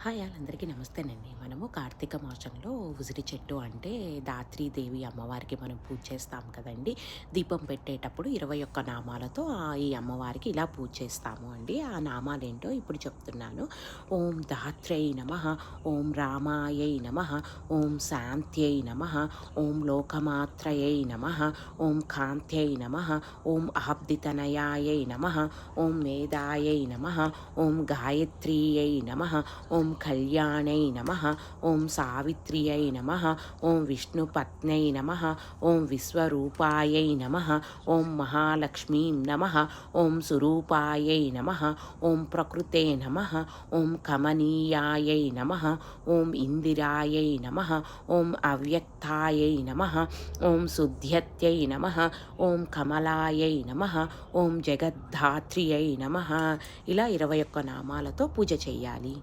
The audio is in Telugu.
హాయ్ అందరికీ నమస్తేనండి. మనము కార్తీక మాసంలో ఉసిరి చెట్టు అంటే దాత్రీదేవి అమ్మవారికి మనం పూజ చేస్తాం కదండి. దీపం పెట్టేటప్పుడు 21 నామాలతో ఈ అమ్మవారికి ఇలా పూజ చేస్తాము అండి. ఆ నామాలేంటో ఇప్పుడు చెప్తున్నాను. ఓం ధాత్రై నమః, ఓం రామాయై నమః, ఓం శాంత్యై నమః, ఓం లోకమాత్రయై నమః, ఓం కాంత్యై నమః, ఓం ఆబ్దితనయాయై నమః, ఓం మేధాయై నమః, ఓం గాయత్రీయై నమః, ఓం కళ్యాణై నమః, ఓం సావిత్ర్యై నమః, ఓం విష్ణుపత్న్యై నమః, ఓం విశ్వరూపాయై నమః, ఓం మహాలక్ష్మీం నమః, ఓం సురూపాయై నమః, ఓం ప్రకృతే నమః, ఓం కమనీయాయై నమః, ఓం ఇందిరాయై నమః, ఓం అవ్యక్తాయై నమః, ఓం శుద్ధ్యత్యై నమః, ఓం కమలాయై నమః, ఓం జగద్ధాత్రియై నమః. ఇలా 21 నామాలతో పూజ చేయాలి.